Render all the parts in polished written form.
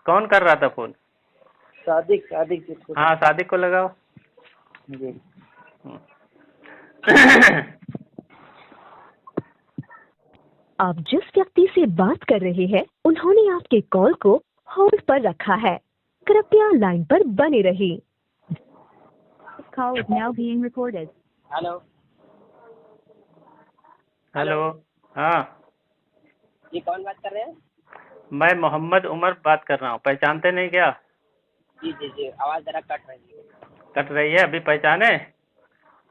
कौन कर रहा था फोन? सादिक सादिक जिसको। हाँ, सादिक को लगाओ। जी। आप जिस व्यक्ति से बात कर रहे हैं उन्होंने आपके कॉल को होल्ड पर रखा है, कृपया लाइन पर बने रहिए। Call is now being recorded. Hello. Hello. हाँ, जी कौन बात कर रहे हैं? मैं मोहम्मद उमर बात कर रहा हूँ। पहचानते नहीं क्या? जी जी जी, आवाज़ जरा कट रही है। कट रही है, अभी पहचाने?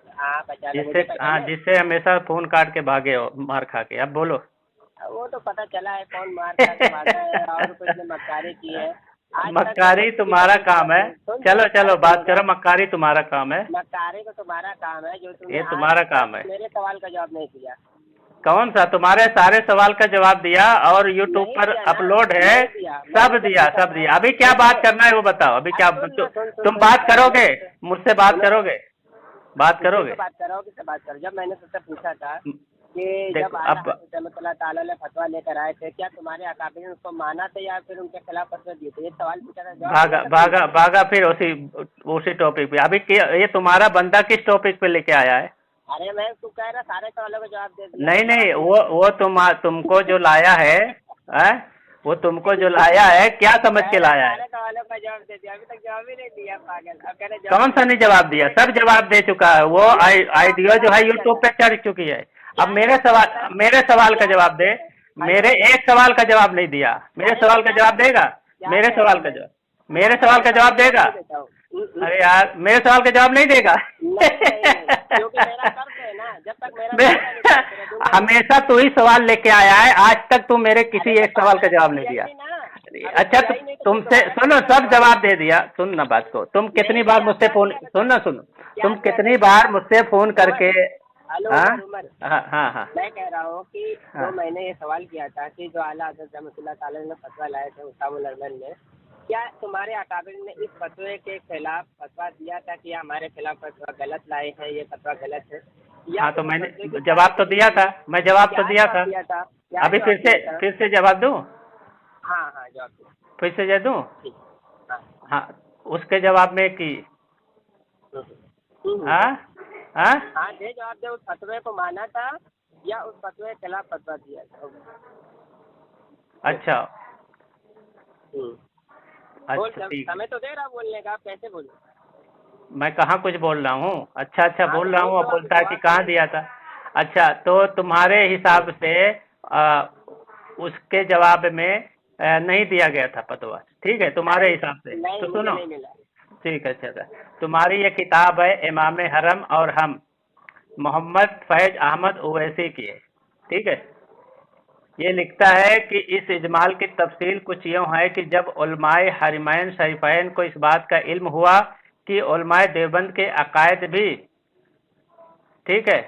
हाँ पहचाना, जिससे मुझे हाँ, पहचाने। जिससे हमेशा फोन काट के भागे हो मार खा के। अब बोलो। वो तो पता चला है कौन मार खा के भागा है और कुछ ने मक्कारी की है। आज तक मक्कारी किसी तुम्हारा कभी काम है। सुन चलो सुन, चलो अरे बात सुनो करो, ना। मक्कारी तुम्हारा काम है। मक्कारी तो तुम्हारा काम है, जो तुमने ये आज तुम्हारा काम तक है। मेरे सवाल का जवाब नहीं दिया। कौन सा? तुम्हारे सारे सवाल का जवाब दिया और यूट्यूब नहीं पर दिया ना, अपलोड है। नहीं दिया। सब मैंने जब दिया, पूछा सब था, दिया। अभी क्या सुन बात सुन, करना है वो बताओ। अभी अरे क्या सुन ना, सुन सुन तुम सुन, बात मैंने करोगे? तुझसे मुझसे बात सुनो, करोगे? बात मुझसे करोगे? तो बात करो, किससे बात करो। जब मैंने तुझसे पूछा था कि जब देखो आला अब हज़रत रहमतुल्लाह ताला ने फतवा लेकर आए थे, क्या तुम्हारे अकाबिर ने उसको माना था या फिर उनके खिलाफ फतवा दिए थे? ये सवाल पूछा था, जवाब दिया भागा था तुमने। भागा भागा फिर उसी टॉपिक पे। अभी ये तुम्हारा बंदा किस टॉपिक पे लेके आया है? अरे मैं तू कह रहा सारे सवालों का जवाब दे दिया, नहीं तो नहीं, जवाब दे वो तुमको जो लाया है? वो तुमको जो लाया है, क्या समझ के लाया है? सारे सवालों का जवाब दे दिया, अभी तक जवाब ही नहीं दिया पागल। अब कह रहे जवाब कौन सा नहीं जवाब दिया? सब जवाब दे चुका है। वो आइडियो जो है यूट्यूब पे चढ़ चुकी है। अब क्या जवाब दिया था? मेरे सवाल का क्या जवाब दे। हेलो, मेरे एक सवाल का जवाब नहीं दिया। मेरे अरे मैं सवाल का क्या जवाब देगा? क्या मेरे कह रहा सवाल हूँ का मैं? जवाब क्या मेरे कह रहा सवाल हूँ, का सवाल जवाब का देगा? जवाब नहीं देता हूँ। अरे यार, मेरे सवाल का जवाब नहीं देगा? नहीं नहीं नहीं, क्योंकि मेरा कर्ज है ना, जब तक मेरा पूरा नहीं करा तेरा दूंगा नहीं। हमेशा तू ही सवाल लेके आया है। आज तक तू मेरे किसी अरे तो एक सवाल का पागल, अभी जवाब नहीं दिया ही दिया। नहीं ना। अभी अच्छा, दिया ही नहीं तो फिर तुमसे दोबारा सुनो, करेगा सब सवाल। जवाब दे दिया। सुन ना बात को। तुम कितनी नहीं बार दिया, मुझसे क्या फोन दिया बता। सुनना सुनो। क्या तुम दिया कितनी नहीं बार दिया? मुझसे फोन करके? उमर, हेलो हाँ उमर उमर, हाँ हाँ हाँ मैं कह रहा हूँ कि हाँ। जो मैंने ये सवाल किया था कि जो आला हज़रत रहमतुल्लाह ताला ने फतवा लाए थे उसामुल अरमन में, क्या तुम्हारे अकाबिर ने इस फतवे के खिलाफ फतवा दिया था कि हमारे खिलाफ फतवा गलत लाए हैं, ये फतवा गलत है, या हाँ, तो फिर उस फतवे की मैंने जवाब तो तायद की दिया था। थी? मैं जवाब तो क्या दिया जवाब था। दिया था? क्या अभी जवाब दिया था? फिर से जवाब दूं? हाँ हाँ जवाब दिया। फिर से दे दूं? ठीक। हाँ। हाँ, उसके जवाब में कि हम्म, हम्म, हम्म। हाँ हाँ। हाँ दे जवाब दे, उस फतवे को माना था या उस फतवे के खिलाफ फतवा दिया था? अच्छा हम्म। बोल, अच्छा, ठीक है। समय तो दे रहा बोलने का, आप कैसे बोले? मैं कहाँ कुछ बोल रहा हूँ? अच्छा अच्छा हाँ तो बोल रहा बोल हूँ। दो, अब आप बोलता है कि जवाब कहाँ दे। दिया था। अच्छा, तो तुम्हारे हिसाब से उसके जवाब में नहीं दिया गया था फतवा। ठीक है, तुम्हारे नहीं हिसाब से नहीं, तो मुझे सुनो। नहीं मिला। ठीक है, अच्छा। तुम्हारी ये किताब है इमाम हरम और हम, मोहम्मद फैज अहमद ओवैसी की है। ठीक है। ये लिखता है कि इस इजमाल की तफसील कुछ यूँ है कि जब उलमाए हरमैन शरीफैन को इस बात का इल्म हुआ कि उलमाए देवबंद के अकायद भी, ठीक है,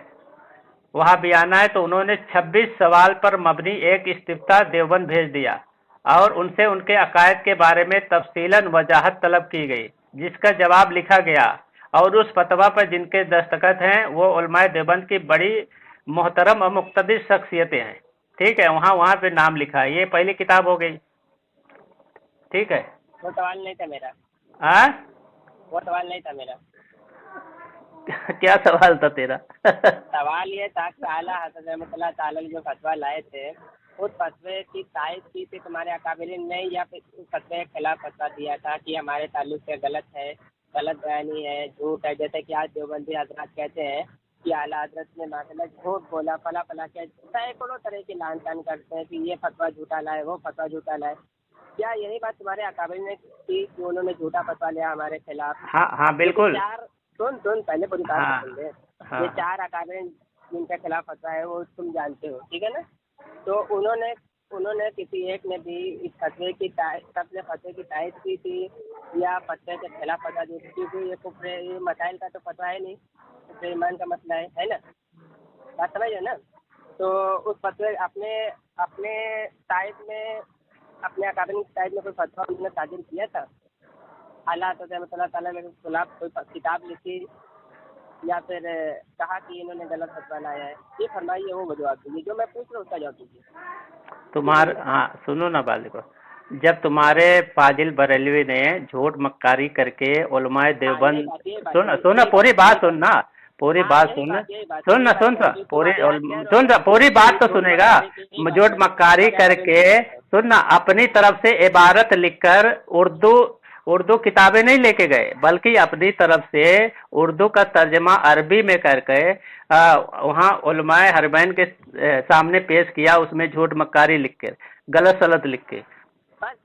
वहाँ बयाना है, तो उन्होंने 26 सवाल पर मबनी एक इस्तिफ्ता देवबंद भेज दिया और उनसे उनके अकायद के बारे में तफसीलन वजाहत तलब की गई, जिसका जवाब लिखा गया और उस फतवा पर जिनके दस्तखत हैं वो उलमाए देवबंद की बड़ी मोहतरम और मुक़्तदिर शख्सियतें हैं। ठीक है, वहाँ वहाँ पे नाम लिखा है। ये पहली किताब हो गई। ठीक है। वो सवाल नहीं था मेरा, हाँ वो सवाल नहीं था मेरा। क्या सवाल था तेरा? सवाल ये था कि आला हज़रत रहमतुल्लाह ताला ने जो फतवा लाए थे, उस फतवे की तायद की थी तुम्हारे अकाबिरीन ने, या फिर उस फतवे के खिलाफ फतवा दिया था कि हमारे ताल्लुक से गलत है, गलत बयानी है, झूठ है? जैसे कि आज देवबंदी हजरात कहते हैं कि आला हज़रत ने माशाल्लाह झूठ बोला, फला फला क्या, सैकड़ों तरह की लान तान करते हैं कि ये फतवा झूठा लाए, वो फतवा झूठा लाए। क्या यही बात तुम्हारे अकाबिरीन ने की कि उन्होंने झूठा फतवा लिया हमारे खिलाफ? हाँ हाँ ये जो बिल्कुल। चार, सुन सुन पहले पूरी बात तो हाँ सुन ले। हाँ ये चार अकाबिर जिनके खिलाफ फतवा है वो तुम जानते हो, ठीक है ना? तो उन्होंने उन्होंने किसी एक ने भी इस फतवे की सबने फतवे की तायद की थी या फतवे के खिलाफ फतवा दी थी? क्योंकि ये कुफ्र, ये मसाइल का तो फतवा है नहीं, कुफ्र ईमान का मसला है ना? बात समझ है ना? तो उस फतवे अपने अपने तायद में, अपने अकाबिर की तायद में कोई फतवा उन्होंने साजिर किया था? आला हज़रत रहमतुल्लाह ताला ने खिलाफ कोई किताब लिखी या फिर कहा कि इन्होंने गलत फतवा लाया है? ये फरमाइए, वो जवाब दीजिए। जो मैं पूछ रहा हूँ उसका जवाब दीजिए। हाँ सुनो ना बालिको। जब तुम्हारे फाजिल बरेलवी ने झूठ मक्कारी करके उलमाए देवबंद, सुन सुन पूरी बात सुनना, पूरी बात सुन, सुन सुन पूरी बात तो सुनेगा। झूठ मक्कारी करके सुन ना, अपनी तरफ से इबारत लिखकर उर्दू किताबें नहीं लेके गए, बल्कि अपनी तरफ से उर्दू का तर्जमा अरबी में करके वहाँ उलमाए हरमैन के सामने पेश किया, उसमें झूठ मक्कारी लिख के, गलत सलत लिख के।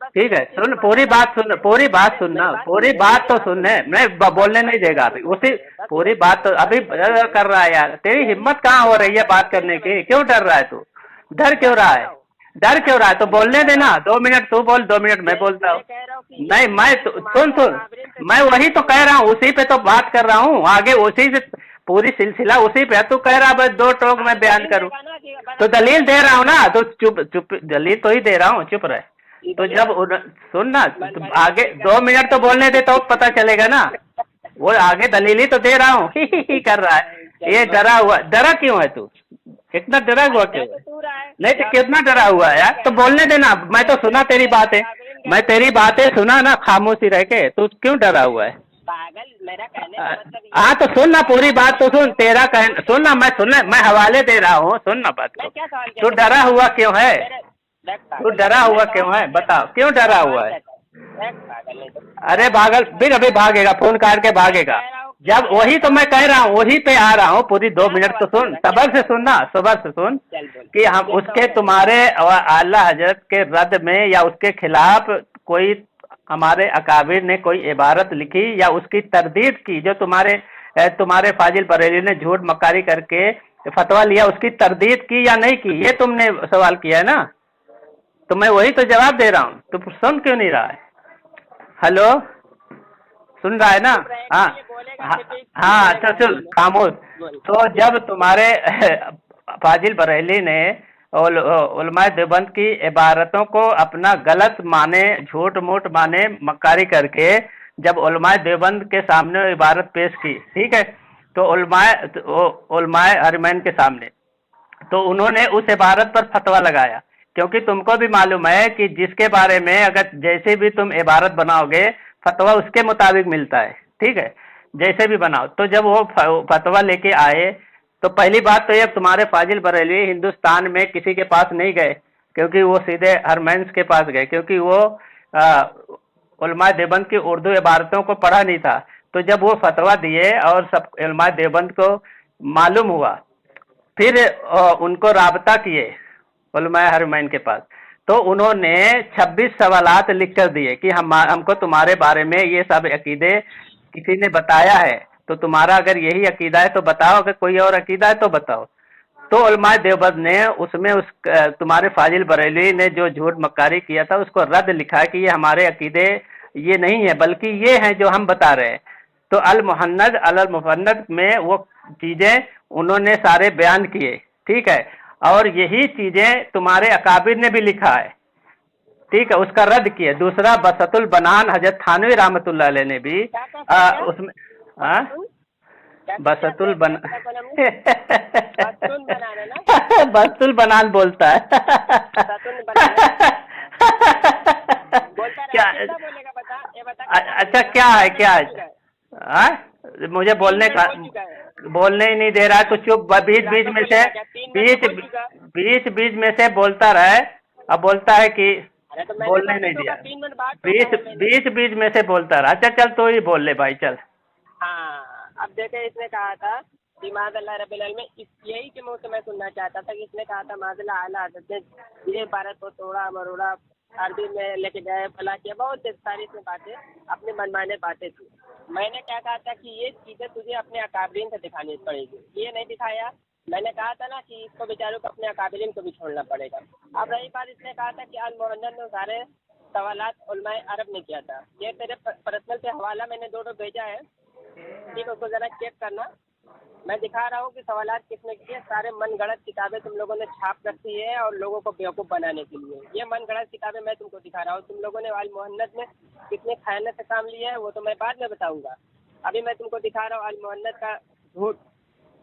ठीक है, सुन पूरी बात सुन, पूरी बात सुनना, पूरी बात तो सुनने, मैं बोलने नहीं देगा अभी, उसी पूरी बात तो अभी कर रहा है यार। तेरी हिम्मत कहाँ हो रही है बात करने की? क्यों डर रहा है तू? डर क्यों रहा है? डर क्यों रहा है? तो बोलने देना, 2 मिनट तू बोल, 2 मिनट मैं बोलता हूँ। नहीं मैं सुन, मैं वही तो कह रहा हूँ, उसी पे तो बात कर रहा हूँ, आगे उसी से पूरी सिलसिला उसी पे। तू कह रहा बस 2 टोक मैं बयान करूँ, तो दलील दे रहा हूँ ना, तो चुप दलील तो ही दे रहा हूँ, चुप रहे। तो जब सुन ना, तो आगे 2 मिनट तो बोलने दे तो पता चलेगा ना, वो आगे दलील ही तो दे रहा हूँ। ही कर रहा है ये, डरा क्यों है तू? इतना डरा हुआ क्यों है? नहीं तो कितना डरा हुआ है यार? तो बोलने देना, मैं तो सुना तेरी बातें, मैं तेरी बातें सुना ना खामोशी रह के, तू क्यों डरा हुआ है? मेरा कहने का मतलब हाँ तो सुन ना, पूरी बात तो सुन, तेरा कहना सुन ना, मैं हवाले दे रहा हूँ, सुन ना बात को। तू डरा हुआ क्यों है? तू डरा हुआ क्यों है? बताओ क्यों डरा हुआ है? अरे भागल फिर अभी भागेगा, फोन काट के भागेगा। जब वही तो मैं कह रहा हूँ, वही पे आ रहा हूँ, पूरी 2 मिनट तो सुन, सबर से सुनना, सबर से सुन कि हम उसके तुम्हारे आला हजरत के रद्द में या उसके खिलाफ कोई हमारे अकाबिर ने कोई इबारत लिखी या उसकी तरदीद की, जो तुम्हारे फाजिल बरेली ने झूठ मक्कारी करके फतवा लिया, उसकी तरदीद की या नहीं की, ये तुमने सवाल किया है ना, तो मैं वही तो जवाब दे रहा हूँ। तो सुन क्यों नहीं रहा है? हेलो, सुन रहा है ना? हाँ अच्छा चल खामोश। तो जब तुम्हारे फाजिल बरेली ने उलमाए देवबंद की इबारतों को अपना गलत माने, झूठ मूठ माने, मक्कारी करके जब उलमाए देवबंद के सामने इबारत पेश की, ठीक है, तो उलमाए हरमैन के सामने, तो उन्होंने उस इबारत पर फतवा लगाया, क्योंकि तुमको भी मालूम है कि जिसके बारे में अगर जैसे भी तुम इबारत बनाओगे, फतवा उसके मुताबिक मिलता है, ठीक है, जैसे भी बनाओ। तो जब वो फतवा लेके आए, तो पहली बात तो ये, तुम्हारे फाजिल बरेलवी हिंदुस्तान में किसी के पास नहीं गए, क्योंकि वो सीधे हरमैन्स के पास गए, क्योंकि वो उलमाए देवबंद की उर्दू इबारतों को पढ़ा नहीं था। तो जब वो फतवा दिए और सब उलमाए देवबंद को मालूम हुआ, फिर उनको राबता किए उलमाए हरमैन के पास, तो उन्होंने 26 सवालात लिख कर दिए कि हमको तुम्हारे बारे में ये सब अकीदे किसी ने बताया है, तो तुम्हारा अगर यही अकीदा है तो बताओ, अगर कोई और अकीदा है तो बताओ। तो उलमाए देवबंद ने उसमें तुम्हारे फाजिल बरेली ने जो झूठ मक्कारी किया था उसको रद्द लिखा कि ये हमारे अकीदे ये नहीं है, बल्कि ये हैं जो हम बता रहे हैं। तो अल मुहन्नद अल मुफन्नद में वो चीजें उन्होंने सारे बयान किए, ठीक है, और यही चीजें तुम्हारे अकाबिर ने भी लिखा है, ठीक है, उसका रद्द किया। दूसरा बसतुल बनान हजरत थानवी रहमतुल्लाह अलैह ने भी उसमें बसतुल बसतुल बनान बोलता है। क्या? अच्छा क्या है, क्या है? मुझे बोलने ही नहीं दे रहा है, तो चुप, बीच में से बोलता रहे। अब बोलता है कि बोलने नहीं दिया, बीच में से बोलता रहा। अच्छा चल तो ही बोल ले भाई, चल। हाँ, अब देखे, इसने कहा था कि माज़अल्लाह रब्बिल आलमीन, यही के मुँह से मैं सुनना चाहता था कि इसने कहा था माज़अल्लाह आला हज़रत ने ये भारत को तोड़ा मरोड़ा, अरबी में लेके गए, फला किया, बहुत सारी इसमें बातें, अपने मनमाने बातें थी। मैंने क्या कहा था कि ये चीज़ें तुझे अपने अकाबरीन से दिखानी पड़ेगी, ये नहीं दिखाया। मैंने कहा था ना कि इसको बेचारों को अपने अकाबरीन को भी छोड़ना पड़ेगा। अब रही बात, इसने कहा था कि अल मुहन्नद ने सारे सवालात उलमाए अरब ने किया था। ये तेरे पर्सनल पे हवाला मैंने 2 भेजा है, ठीक है, उसको ज़रा चेक करना। मैं दिखा रहा हूँ कि सवालात किसने किए। सारे मन गढ़ंत किताबें तुम लोगों ने छाप रखी है और लोगों को बेवकूफ़ बनाने के लिए। ये मन गढ़ंत किताबें मैं तुमको दिखा रहा हूँ। तुम लोगों ने अल मुहन्नद में कितने खयानत से काम लिया है वो तो मैं बाद में बताऊँगा। अभी मैं तुमको दिखा रहा हूँ अल मुहन्नद का झूठ।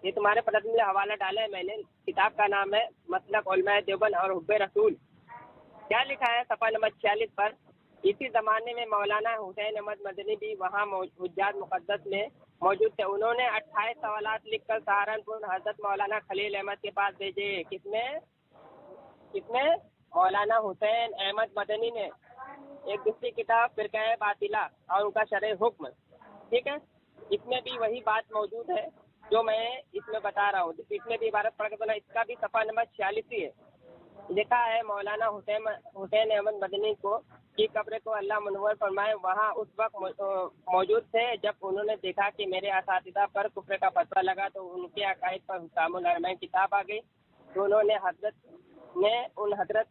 ये तुम्हारे पर्सनल हवाला डाला है मैंने, किताब का नाम है मसलक उलमाए देवबंद और हुब्बे रसूल। क्या लिखा है सफ़ा नंबर 46 पर? इसी ज़माने में मौलाना हुसैन अहमद मदनी भी वहाँ हुज्जात मुक़द्दस में मौजूद थे। उन्होंने 28 सवालात लिखकर सहारनपुर हज़रत मौलाना खलील अहमद के पास भेजे। किसने? मौलाना हुसैन अहमद मदनी ने। एक दूसरी किताब फ़िरक़ा बातिला और उनका शरह हुक्म, ठीक है, इसमें भी वही बात मौजूद है जो मैं इसमें बता रहा हूँ। इसमें भी इबारत पढ़ के बोला, इसका भी सफ़ा नंबर 46 ही है। लिखा है मौलाना हुसैन अहमद मदनी को की कब्र को अल्लाह मुनव्वर फरमाए वहाँ उस वक्त मौजूद थे जब उन्होंने देखा कि मेरे असातिज़ा पर कुफ्र का फतवा लगा तो उनके अकायद पर हुकामुल अरमैन किताब आ गई। तो उन्होंने हजरत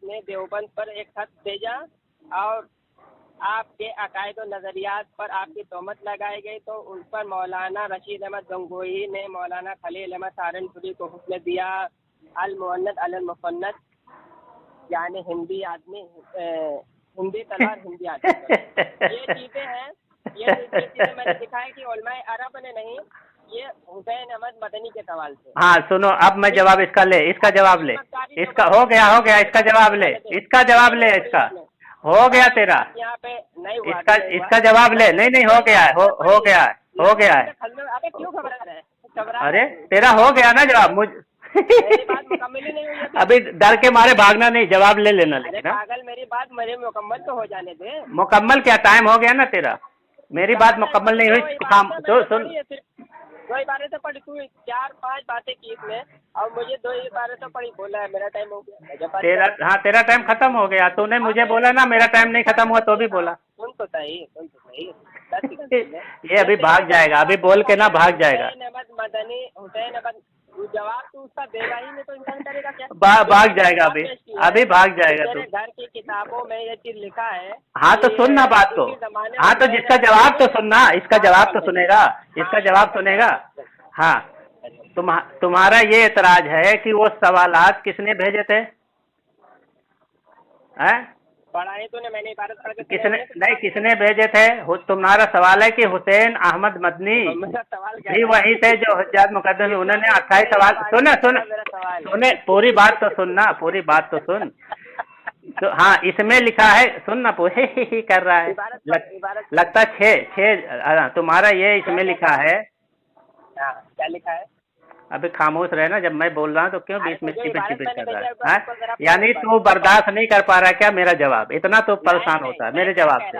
ने देवबंद पर एक खत भेजा और आपके अकायद और नज़रियात पर आपकी तोहमत लगाई गई। तो उन पर मौलाना रशीद अहमद गंगोही ने मौलाना खलील अहमद सहारनपुरी को हुक्म दिया अल मुअन्नद अल मुफन्नद, यानी हिंदी तलवार हिंदी आदमी। ये चीज़ें मैंने दिखाया कि उलमाए अरब ने नहीं, ये हुसैन अहमद मदनी के सवाल से। हाँ सुनो, अब मैं जवाब इसका जवाब ले, इसका हो गया, इसका जवाब ले, इसका हो गया तेरा, यहाँ पे नहीं हुआ, इसका जवाब ले। नहीं हो गया है, हो गया है। अबे क्यों घबरा रहे हैं? अरे तेरा हो गया ना जवाब, मेरी बात मुकम्मल ही नहीं हुई अभी डर के मारे भागना नहीं, जवाब ले लेना। अरे पागल, मेरी बात मेरे मुकम्मल तो हो जाने दे। मुकम्मल क्या, टाइम हो गया ना तेरा, मेरी बात मुकम्मल नहीं हुई। तो सुन, 2 इबारतें पढ़ी, तू 4-5 बातें की इसमें और मुझे 2 इबारतें पढ़ी, बोला है मेरा टाइम हो गया। तेरा टाइम खत्म हो गया। तूने मुझे बोला ना मेरा टाइम नहीं खत्म हुआ, तो भी बोला। सुन तो सही। ये अभी भाग जाएगा, अभी बोल के ना भाग जाएगा। हुसैन अहमद जवाब तू उसका देगा ही नहीं तो इंसान करेगा क्या? भाग जाएगा, अभी भाग जाएगा तू। घर की किताबों में ये चीज लिखा है। हाँ तो सुनना बात को, हाँ तो जिसका जवाब तो सुनना, इसका जवाब तो सुनेगा, इसका जवाब सुनेगा। हाँ तुम्हारा ये एतराज है कि वो सवालात किसने भेजे थे? हैं? पढ़ाई तूने, मैंने इबारत पढ़ के किसने भेजे थे? तुम्हारा सवाल है कि हुसैन अहमद मदनी भी वही थे जो हुज्जात मुक़द्दस में। उन्होंने 28 सवाल। सुने पूरी बात तो सुन। तो हाँ इसमें लिखा है, सुन ना, पूरे ही कर रहा है, लगता 6 तुम्हारा ये इसमें लिखा है। क्या लिखा है? अभी खामोश रहे ना, जब मैं बोल रहा हूँ तो क्यों बीच में चिपिट कर रहा है? यानी तू बर्दाश्त नहीं कर पा रहा क्या मेरा जवाब? इतना तो परेशान होता है मेरे जवाब से।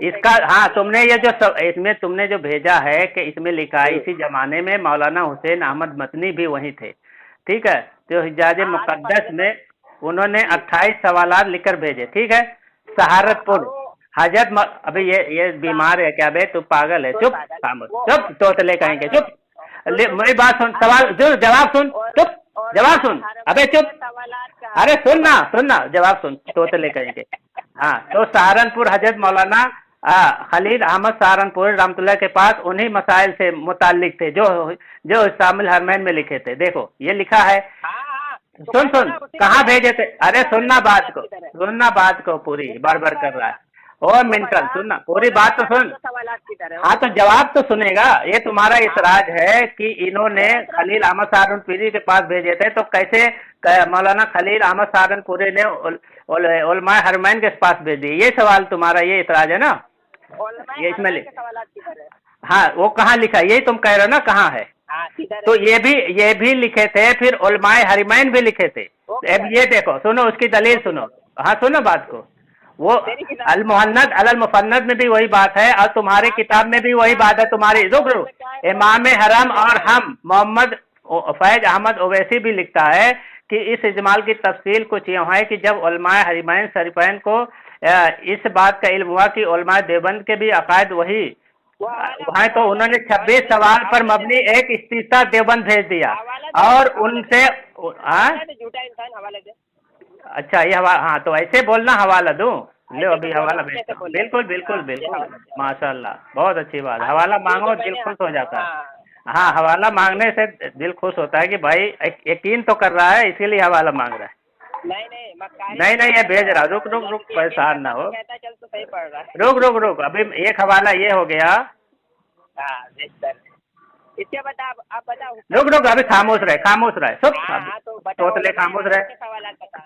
इसका हाँ, तुमने ये जो इसमें तुमने जो भेजा है कि इसमें लिखा है इसी जमाने में मौलाना हुसैन अहमद मदनी भी वहीं थे, ठीक है, जो हिजाज मुक़द्दस में उन्होंने 28 सवालात लिखकर भेजे, ठीक है। सहारनपुर हजरत अभी ये बीमार है क्या बे? तू पागल है? चुप चुप, तोतले कहेंगे, चुप। मेरी बात सुन, सवाल जो जवाब सुन, चुप, जवाब सुन, अबे चुप, अरे सुनना जवाब सुन, तोतले कहेंगे। हाँ तो सहारनपुर हजरत मौलाना खलील अहमद सहारनपुर रहमतुल्लाह के पास उन्हीं मसाइल से मुताल्लिक थे जो शामिल हरमैन में लिखे थे। देखो ये लिखा है, सुन कहाँ भेजे थे? अरे सुनना बात को पूरी बार कर रहा है और मेंटल, सुनना पूरी बात तो सुन। हाँ तो जवाब तो सुनेगा। ये तुम्हारा इसराज है कि इन्होंने खलील अहमद सहारनपुरी के पास भेजे थे, तो कैसे मौलाना खलील अहमद सहारनपुरी ने उलमाए हरमैन के पास भेज दिए? ये सवाल तुम्हारा, ये इतराज है ना? ये इसमें हाँ वो कहाँ लिखा? यही तुम कह रहे हो ना, कहाँ है? तो ये भी लिखे थे, फिर उलमाए हरमैन भी लिखे थे। अब ये देखो, सुनो उसकी दलील सुनो। हाँ सुनो बात को, वो अल मुहन्नद अल मुफन्नद में भी वही बात है और तुम्हारी किताब में भी वही बात है तुम्हारी। रुक इमाम हरम और हम मोहम्मद फैज अहमद ओवैसी भी लिखता है कि इस इजमाल की तफसील कुछ यूँ है कि जब उलमाए हरमैन शरीफैन को इस बात का इल्म हुआ कि उलमाए देवबंद के भी अकायद वही वहाँ, तो उन्होंने 26 सवाल पर मबनी एक इस्तीसा देवबंद भेज दिया और उनसे अच्छा ये हाँ तो ऐसे बोलना, हवाला दूं? लो अभी हवाला भेजता हूँ। बिल्कुल माशाल्लाह, बहुत अच्छी बात। हवाला मांगो दिल खुश हो जाता है। हाँ हवाला मांगने से दिल खुश होता है कि भाई यकीन तो कर रहा है, इसीलिए हवाला मांग रहा है। नहीं ये भेज रहा। रुक परेशान ना हो, रुक अभी एक हवाला ये हो गया। इसके बाद आप बताओ। रुक अभी खामोश रहे सब तोतले खामोश रहे।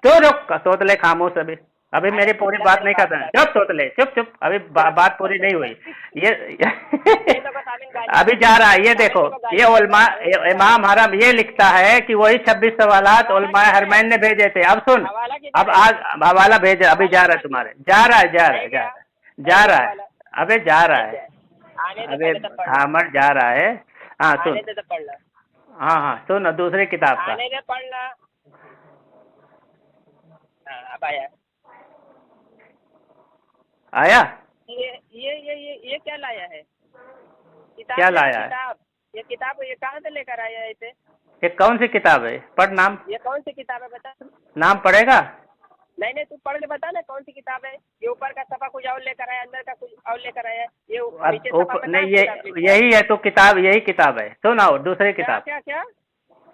तो रुक तोतले खामोश अभी। अभी मेरी पूरी बात नहीं करता। चुप तोतले, चुप चुप, अभी बात पूरी नहीं हुई। ये अभी जा रहा है। ये देखो, ये उलमा इमाम हरम ये लिखता है कि वही 26 सवालात उलमा हरमैन ने भेजे थे। अब सुन, अब आज हवाला भेज, अभी जा रहा है तुम्हारे, जा रहा है, जा रहा है, अबे जा रहा है, अबे हाँ मर जा रहा है। हाँ सुन, हाँ हाँ सुन, दूसरी किताब का पढ़ना। अब आया आया। ये क्या लाया है? किताब क्या लाया है? ये किताब ये कहाँ से लेकर आया है इसे? ये कौन सी किताब है? पढ़ नाम। ये कौन सी किताब है बता। नाम पढ़ेगा? नहीं तू पढ़ के बता ना कौन सी किताब है। ये ऊपर का सफा कुछ और लेकर आया, अंदर का कुछ और लेकर आया। ये नीचे सफा में नहीं, ये यही है तो किताब, यही किताब है। सुनाओ दूसरी किताब। क्या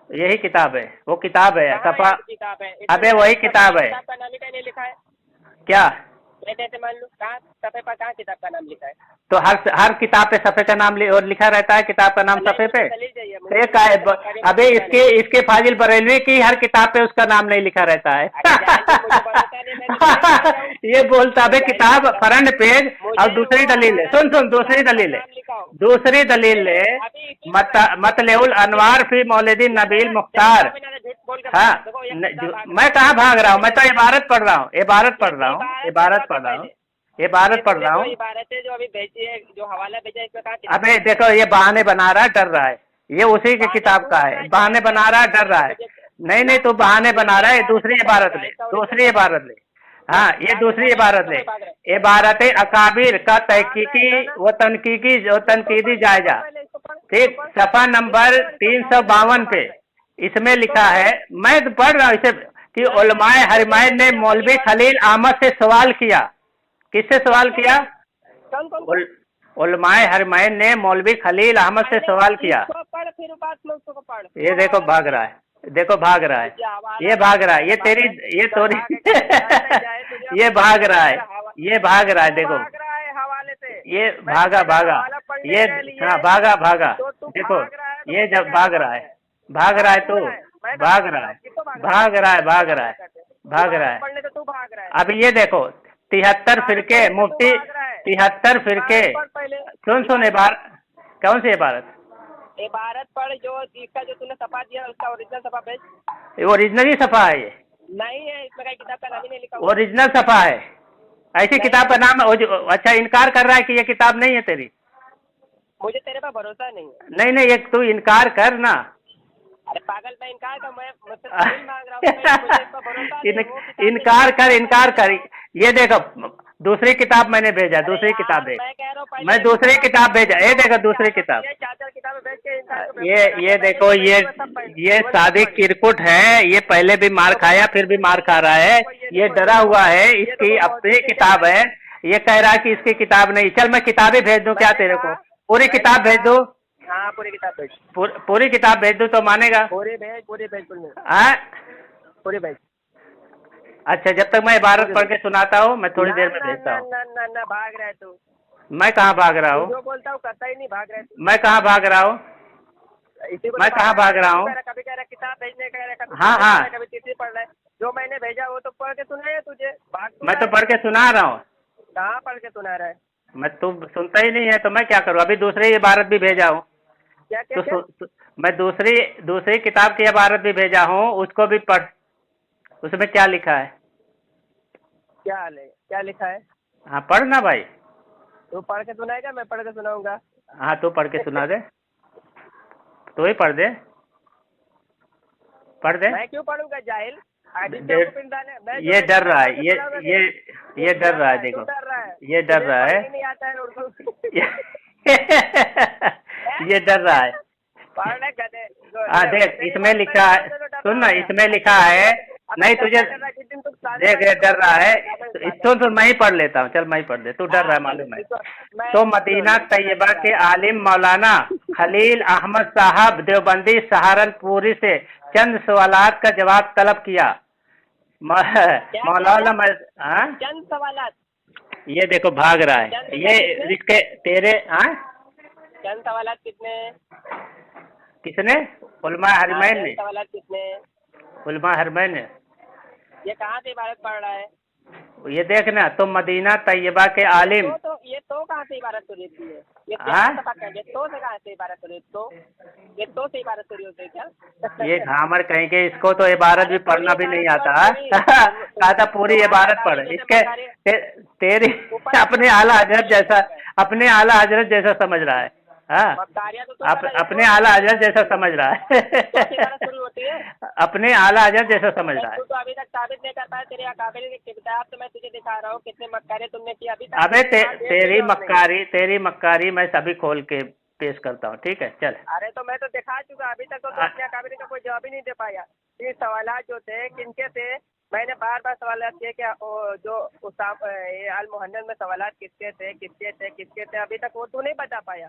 यही किताब है, वो किताब है सफा। किताब है? अबे वही किताब है। किताब का नाम ही नहीं लिखा है क्या? ऐसे मान लो कहाँ सफे पर कहाँ किताब का नाम लिखा है? तो हर किताब पे सफे का नाम और लिखा रहता है, किताब का नाम सफे पे। एक अबे इसके फाजिल बरेलवी की हर किताब पे उसका नाम नहीं लिखा रहता है। ये बोलता अबे किताब फ्रंट पेज। और दूसरी दलील है, सुन दूसरी दलील है, मतलेउल अनवार फी मौलिदी नबील मुख्तार। हाँ, मैं कहाँ भाग रहा हूँ, मैं तो इबारत पढ़ रहा हूँ, इबारत पढ़ रहा हूँ। इबारतें जो अभी भेजी है, जो हवाला भेजा है, इसमें कहाँ? अबे देखो, ये बहाने बना रहा है, डर रहा है। ये उसी की किताब का है, बहाने बना रहा है, डर रहा है। नहीं तू बहाने बना रहा है। दूसरी इबारत ले। हाँ, ये दूसरी इबारत ले। इबारत अकाबिर का तहकीकी व तनकीदी जायजा, ठीक, सफा नंबर 352 पे इसमें लिखा है। मैं तो पढ़ रहा हूँ इसे कि उलमाए हरमैन ने मौलवी खलील अहमद से सवाल किया। किससे सवाल किया? उलमाए हरमैन ने मौलवी खलील अहमद से सवाल किया। ये देखो भाग रहा है, ये भाग रहा है, ये तेरी ये तोरी ये भाग रहा है, देखो ये भागा, ये हाँ भागा, देखो ये जब भाग रहा है तो भाग रहा है। अभी ये देखो 73 फिरके मुफ्ती, 73 फिरके। सुन कौन सी इबारत पढ़, जो इसका जो तूने सफा दिया उसका ओरिजिनल सफा भेज। ओरिजिनल ही सफा है, ये नहीं है, इसमें कहीं किताब का नाम ही नहीं लिखा। ओरिजिनल सफा है, ऐसी किताब का नाम। अच्छा, इनकार कर रहा है कि ये किताब नहीं है तेरी। मुझे तेरे पर भरोसा नहीं है। नहीं एक तू इनकार कर ना। अरे पागल, मैं इनकार कर, मैं मुझसे दलील मांग रहा हूँ। मुझे इस पर भरोसा नहीं। इनकार कर। ये देखो दूसरी किताब मैंने भेजा, दूसरी किताब है। मैं दूसरी किताब भेजा, ये देखो दूसरी किताब। ये देखो, ये सादिक किरकुट है। ये पहले भी मार खाया, फिर भी मार खा रहा है। ये डरा हुआ है, इसकी अपनी किताब है। ये कह रहा है कि इसकी किताब नहीं। चल मैं किताबें भेज दूं क्या तेरे को? पूरी किताब भेज दूं? हाँ पूरी किताब भेज। पूरी किताब भेज दूं तो मानेगा? पूरी भेज। पूरी भेज। अच्छा, जब तक मैं इबारत पढ़ के सुनाता हूँ, मैं थोड़ी देर में भेजता हूँ। ना भाग रहा है तू। मैं कहाँ भाग रहा हूँ? जो बोलता हूँ करता ही नहीं, भाग रहा है। मैं कहाँ भाग रहा हूँ? मैं कहाँ भाग रहा हूँ? कभी कह रहा किताब भेजने कह रहा, हाँ कभी तीसरी पढ़ रहा है। जो मैंने भेजा वो तो पढ़ के सुनाया तुझे। मैं तो पढ़ के सुना रहा हूँ। कहाँ पढ़ के सुना रहा है? मैं तू सुनता ही नहीं है तो मैं क्या करूँ? अभी दूसरी इबारत भी भेजा हूँ। क्या? मैं दूसरी किताब की इबारत भी भेजा हूँ, उसको भी पढ़। उसमें क्या लिखा है? क्या लिखा है? हाँ पढ़ ना भाई। तू पढ़ के सुनाएगा, मैं पढ़ के सुनाऊंगा? हाँ तू पढ़ के सुना दे, तू ही पढ़ दे। मैं क्यों पढ़ूंगा जाहिल? ये डर रहा है, ये डर रहा है। देखो ये डर रहा है, नहीं आता है उर्दू। ये डर रहा है। हाँ देख, इसमें लिखा है, सुन ना, इसमें लिखा है। नहीं तुझे देख, डर रहा है। सुन मैं ही पढ़ लेता हूँ। चल मैं ही पढ़ दे, तू डर रहा है मालूम है। तो मदीना तैयबा के आलिम मौलाना खलील अहमद साहब देवबंदी सहारनपुरी से चंद सवालात का जवाब तलब किया। मौलाना चंद सवालात। ये देखो भाग रहा है ये, इसके तेरे। चंद सवालात किसने? उलमा हरमैन ने। सवालात किसने? उलमा हरमैन ने। ये कहाँ से इबारत पढ़ रहा है? ये देखना, तुम मदीना तैयबा के आलिम। ये तो कहाँ से इबारत हो रहती है? ये हाँ? तो से कहाँ से इबारत हो रही? तो ये तो से इबारत हो रही होती है क्या? ये घामर कहीं के, इसको तो इबारत भी पढ़ना भी नहीं आता। कहा था पूरी इबारत पढ़, इसके तेरी अपने आला हजरत जैसा, अपने आला हजरत जैसा समझ रहा है। हाँ, अपने आला हजरत जैसा समझ रहा है। शुरू होती है अपने आला हजरत जैसा समझ रहा है। तू तो अभी तक साबित नहीं कर पाया। तेरे अकाबिर की किताब तो मैं तुझे दिखा रहा हूँ, कितने मक्कारी तुमने किया अभी तक। अबे तेरी मक्कारी मैं सभी खोल के पेश करता हूँ, ठीक है चल। अरे तो मैं तो दिखा चुका, अभी तक तो अपने अकाबिर का कोई जवाब ही नहीं दे पाया। ये सवाल जो थे किनके थे, मैंने बार बार सवाल किए कि जो अल मुहन्नद में सवाल किसके थे, अभी तक वो तू नहीं बता पाया।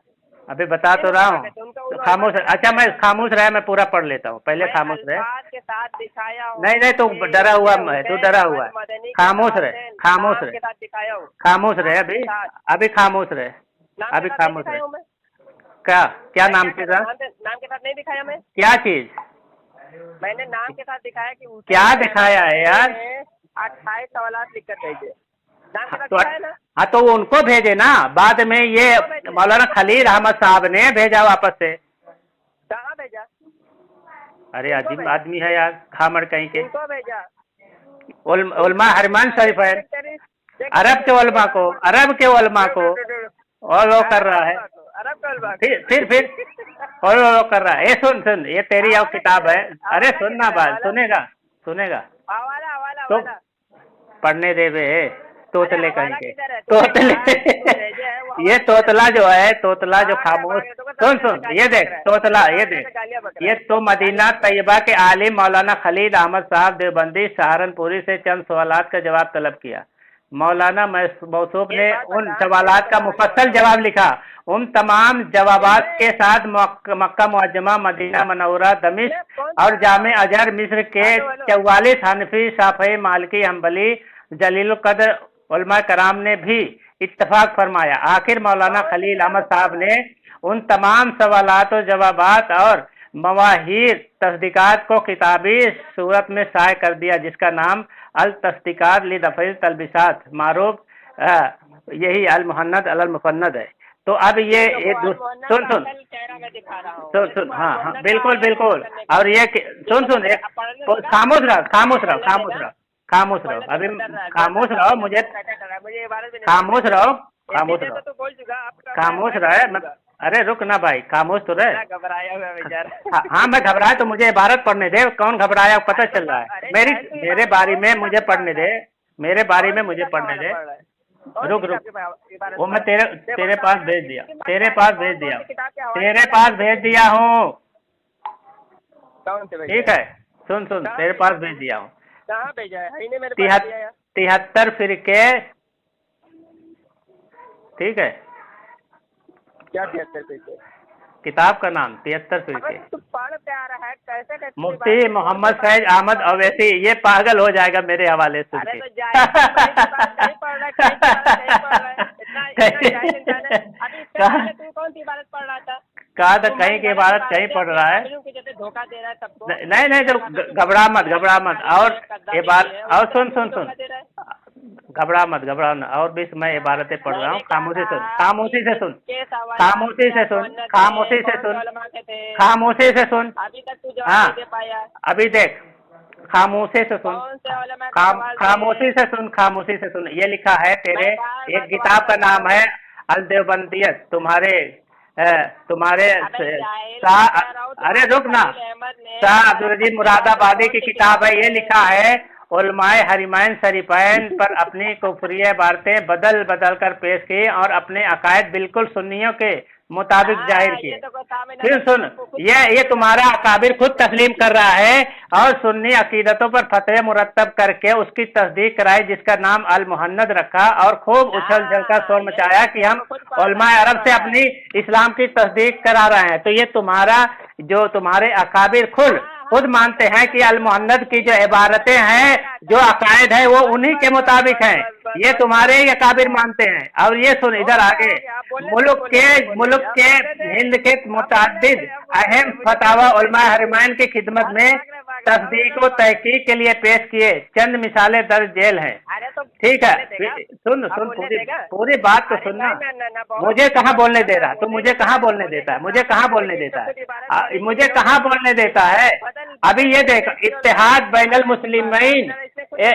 अभी बता तो रहा हूँ, खामोश। अच्छा मैं खामोश रहा, मैं पूरा पढ़ लेता हूँ, पहले खामोश रहे। के साथ दिखाया हूँ। नहीं तू डरा हुआ है, तू डरा हुआ है। खामोश रहे, खामोश रहे, दिखाया हूँ। खामोश रहे, अभी खामोश रहे, अभी खामोश रहे। क्या नाम के साथ? नाम के साथ नहीं दिखाया मैं। क्या चीज? मैंने नाम के साथ दिखाया कि क्या दिखाया है यार? 28 सवाल लिख कर भेजे, नाम के साथ दिखाया ना। हाँ तो उनको भेजे ना, बाद में ये मौलाना खलील अहमद साहब ने भेजा वापस से। कहाँ भेजा? अरे अजीब आदमी है यार, खामड़ कहीं के। उनको भेजा उलमा हरमान शरीफ है, अरब के उलमा को, अरब के उलमा को और वो कर रहा है। फिर और वो कर रहा है। ये सुन, ये तेरी अब किताब है। अरे सुनना बात, सुनेगा तो पढ़ने दे बे, तोतले कहीं के, तोतले। ये तोतला जो है, तोतला जो खामोश, सुन, ये देख तोतला, ये तो मदीना तैयबा के आलिम मौलाना खलील अहमद साहब देवबंदी सहारनपुरी से चंद सवालात का जवाब तलब किया। मौलाना मौसूफ ने उन सवालात का मुफस्सल जवाब लिखा। उन तमाम जवाबात के साथ मक्का मुअज्जमा, मदीना मनौरा, दमिश्क और जामे अजहर मिस्र के 44 हनफी, शाफई, मालिकी, हम्बली, जलील कद्र उलमा कराम ने भी इत्तफाक फरमाया। आखिर मौलाना खलील अहमद साहब ने उन तमाम सवालात और जवाबात और मवाहिर तस्दीकात को किताबी सूरत में शाये कर दिया, जिसका नाम अल तस्दीकात ली दफ़ई तलबिसात मारूफ, यही अल मुहन्नद अल मुफन्नद है। तो अब ये सुन, हाँ बिल्कुल। और ये सुन, एक खामोश रहो, अभी खामोश रहो, मुझे खामोश रहो। अरे रुक ना भाई, खामोश तो रहे। हाँ मैं घबराया तो मुझे इबारत पढ़ने दे। कौन घबराया पता चल रहा है? मेरे बारे में मुझे पढ़ने दे, मेरे बारे में मुझे पढ़ने दे। रुक वो मैं तेरे पास भेज दिया, तेरे पास भेज दिया हूँ। ठीक है सुन, तेरे पास भेज दिया हूँ। कहाँ भेजा है? 73 फिरके, ठीक है। क्या 73 फिरके? किताब का नाम 73 फिरके। तू पढ़ क्या रहा है? कैसे मुफ्ती मोहम्मद फैज अहमद अवैसी, ये पागल हो जाएगा मेरे हवाले सुन के। तू कौन सी इबारत पढ़ रहा था? कहा था कहीं की इबारत कहीं पढ़ रहा है। धोखा दे रहा है सबको। नहीं तो घबरा मत। और सुन, घबरा मत। और भी मैं इबारतें पढ़ रहा हूँ। खामोशी से सुन। अभी तक तू जवाब नहीं दे पाया। अभी देख, खामोशी से सुन। ये लिखा है तेरे एक किताब का नाम है अल देवबंदियत, तुम्हारे अरे रुक ना, शाह अब्दुल मुरादाबादी की किताब है। ये लिखा है उलमाए हरिमैन शरीफैन पर अपनी कुफरिया बातें बदल कर पेश की और अपने अकायद बिल्कुल सुन्नियों के मुताबिक जाहिर किए। फिर सुन, ये तुम्हारा अकाबिर खुद तस्लीम कर रहा है और सुन्नी अकीदतों पर फतवे मुरत्तब करके उसकी तस्दीक कराई, जिसका नाम अल मुहन्नद रखा और खूब उछल कर शोर मचाया कि हम उलमाए अरब से अपनी इस्लाम की तस्दीक करा रहे हैं। तो ये तुम्हारे अकाबिर खुद मानते हैं कि अल मुहन्नद की जो इबारतें हैं, जो अकायद है, वो उन्हीं के मुताबिक हैं। ये तुम्हारे ही अकाबिर मानते हैं। और ये सुन, इधर आगे मुल्क के हिंद के मुतअद्दिद अहम फतावा उलमा हरमैन की खिदमत में तस्दीक व तहकीक के लिए पेश किए चंद मिसालें दर्ज जेल हैं। अरे तो ठीक है, बोलने देगा? सुन अब सुन बोलने पूरी देगा? पूरी बात तो अरे सुनना। ना, बहुत मुझे कहाँ बोलने दे बोलने रहा? तो मुझे देगा, कहाँ बोलने देता है? मुझे कहाँ बोलने देता है? मुझे कहाँ बोलने देता है? पता नहीं अभी ये देखो, इत्तेहाद बैनल मुस्लिमीन,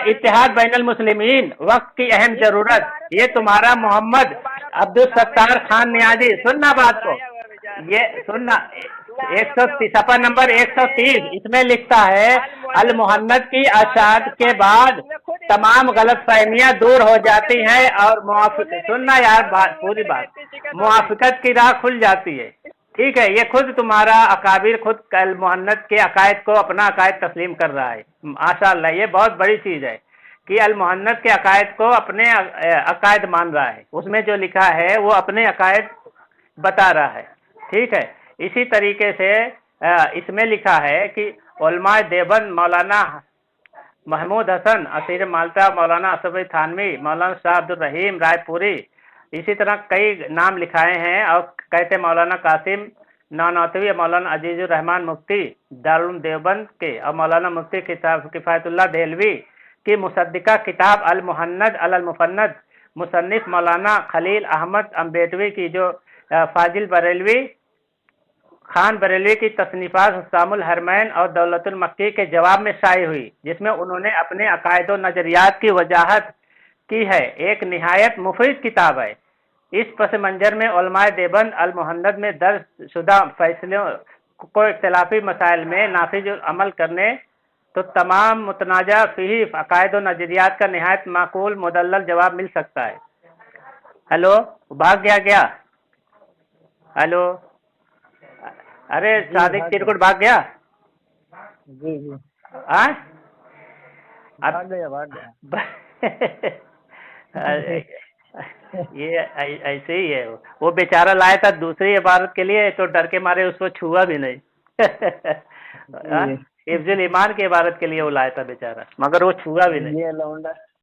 इत्तेहाद बैनल मुस्लिमीन वक्त की अहम जरूरत, ये तुम्हारा मोहम्मद अब्दुल सत्तार खान नियाजी। सुनना बात को, ये सुनना। 130 सफा नंबर 130 इसमें लिखता है, अल मुहन्नद की अशात के बाद तमाम गलत फहमियाँ दूर हो जाती हैं और सुनना यार बात, पूरी बात, मुआफ़क़त की राह खुल जाती है। ठीक है, ये खुद तुम्हारा अकाबिर खुद अल मुहन्नद के अकायद को अपना अकायद तस्लीम कर रहा है। माशाअल्लाह, ये बहुत बड़ी चीज़ है कि अल मुहन्नद के अकायद को अपने अकायद मान रहा है। उसमें जो लिखा है वो अपने अकायद बता रहा है। ठीक है, इसी तरीके से इसमें लिखा है कि उलमा देवबंद मौलाना महमूद हसन असीर माल्टा, मौलाना असफ थानवी, मौलाना शाह अब्दुल रहीम रायपुरी, इसी तरह कई नाम लिखाए हैं। और कहते मौलाना कासिम नानौतवी, मौलाना अजीजुर रहमान मुफ्ती दारुल देवबंद के, और मौलाना मुफ्ती किफ़ायतुल्लाह देहलवी की मुसद्दिका किताब अल मुहन्नद अल मुफन्नद, मुसन्निफ मौलाना खलील अहमद अम्बेडवी की जो फाजिल बरेलवी खान बरेलवी की तसनीफ़ात हुस्सामुल हरमैन और दौलतुल मक्की के जवाब में शाये हुई, जिसमें उन्होंने अपने अकायद व नज़रियात की वजाहत की है। एक निहायत मुफीद किताब है। इस पस मंजर में उलमाए देवबंद अल मुहन्नद में दर्ज शुदा फैसलों को इख्तिलाफी मसाइल में नाफिज अमल करने तो तमाम मुतनाजा फ़ीही अकायद व नज़रियात का निहायत माकूल मुदल्लल जवाब मिल सकता है। हेलो, भाग गया क्या? हेलो, अरे सादिक चिरकुट भाग गया? जी जी, हाँ, भाग गया। ये ऐसे ही है। वो बेचारा लाया था दूसरी इबारत के लिए, तो डर के मारे उसको छुआ भी नहीं। हिफ्जुल ईमान की इबारत के लिए वो लाया था बेचारा, मगर वो छुआ भी नहीं। ये लौंडा